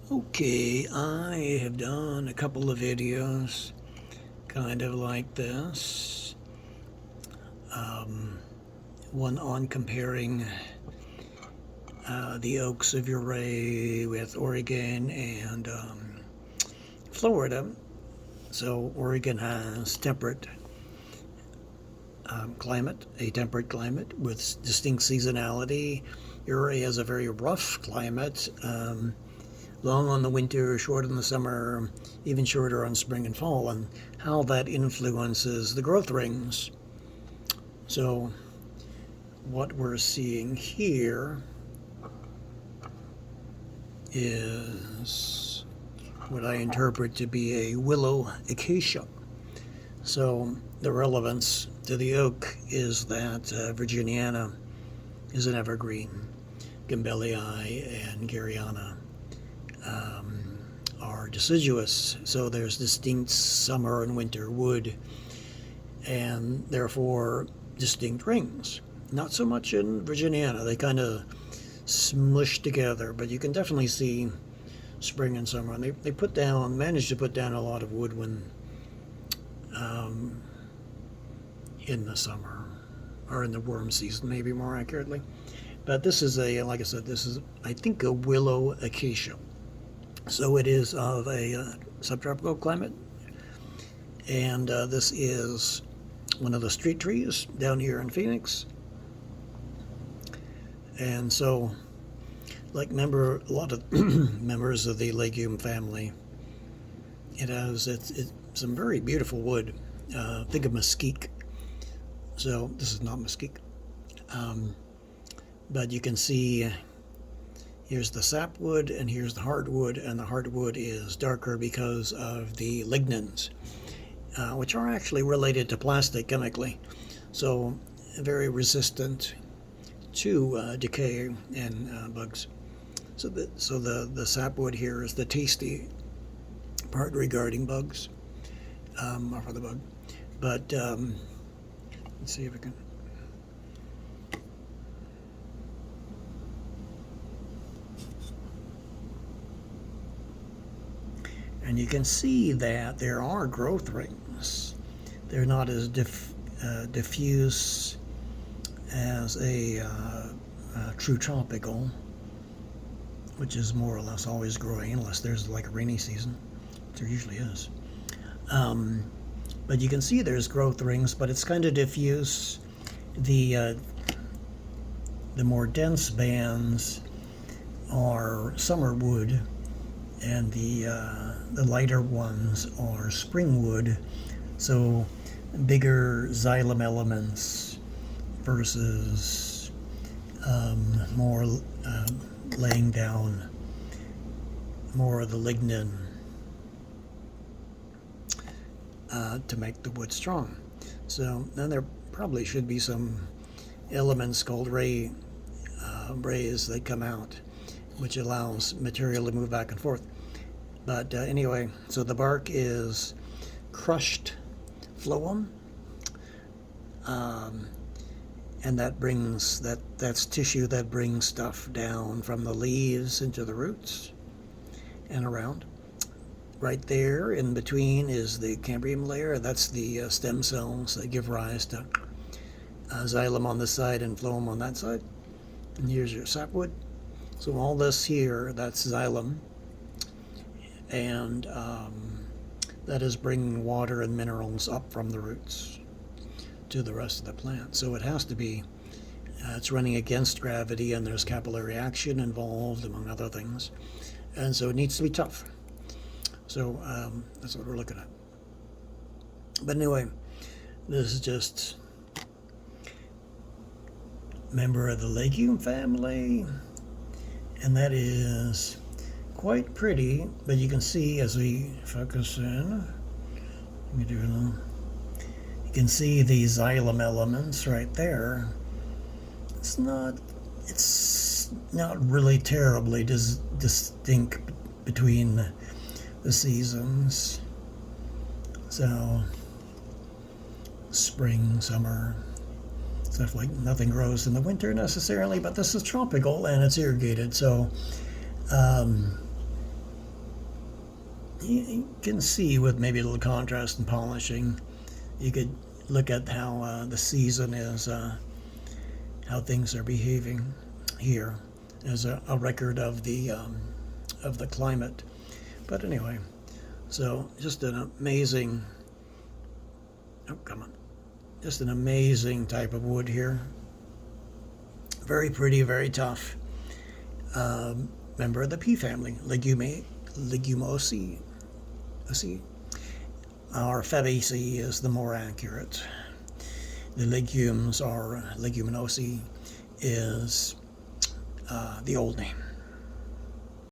Okay, I have done a couple of videos kind of like this. One on comparing the oaks of Uray with Oregon and Florida. So Oregon has temperate climate, a temperate climate with distinct seasonality. Uray has a very rough climate. Long on the winter, short in the summer, even shorter on spring and fall, and how that influences the growth rings. So what we're seeing here is what I interpret to be a willow acacia. So the relevance to the oak is that Virginiana is an evergreen. Gambellii and Garryana are deciduous, so there's distinct summer and winter wood, and therefore distinct rings. Not so much in Virginiana, they kind of smush together, but you can definitely see spring and summer. And they managed to put down a lot of wood when in the summer, or in the worm season, maybe more accurately. But this is like I said, this is, I think, a willow acacia. So it is of a subtropical climate, and this is one of the street trees down here in Phoenix. And so, like a lot of members of the legume family, it has it's some very beautiful wood. Think of mesquite. So this is not mesquite, but you can see here's the sapwood and here's the hardwood, and the hardwood is darker because of the lignins, which are actually related to plastic chemically, so very resistant to decay and bugs. So the sapwood here is the tasty part regarding bugs, or for the bug. But let's see if we can. And you can see that there are growth rings. They're not as diffuse as a true tropical, which is more or less always growing unless there's like a rainy season. There usually is. But you can see there's growth rings, but it's kind of diffuse. The more dense bands are summer wood, and the lighter ones are spring wood. So bigger xylem elements versus more laying down more of the lignin to make the wood strong. So then there probably should be some elements called rays that come out, which allows material to move back and forth. But anyway, so the bark is crushed phloem, and that's tissue that brings stuff down from the leaves into the roots and around. Right there in between is the cambium layer. That's the stem cells that give rise to xylem on this side and phloem on that side. And here's your sapwood. So all this here, that's xylem, and that is bringing water and minerals up from the roots to the rest of the plant. So it has to be, it's running against gravity, and there's capillary action involved, among other things. And so it needs to be tough. So that's what we're looking at. But anyway, this is just a member of the legume family, and that is quite pretty. But you can see as we focus in, you can see the xylem elements right there. It's not really terribly distinct between the seasons. So spring, summer, stuff like nothing grows in the winter necessarily, but this is tropical and it's irrigated. So you can see with maybe a little contrast and polishing, you could look at how the season is, how things are behaving here as a record of the climate. But anyway, so just an amazing, oh come on, just an amazing type of wood here. Very pretty, very tough. Member of the pea family, Legumosae. Or Fabaceae is the more accurate. The legumes, or Leguminosae, is the old name.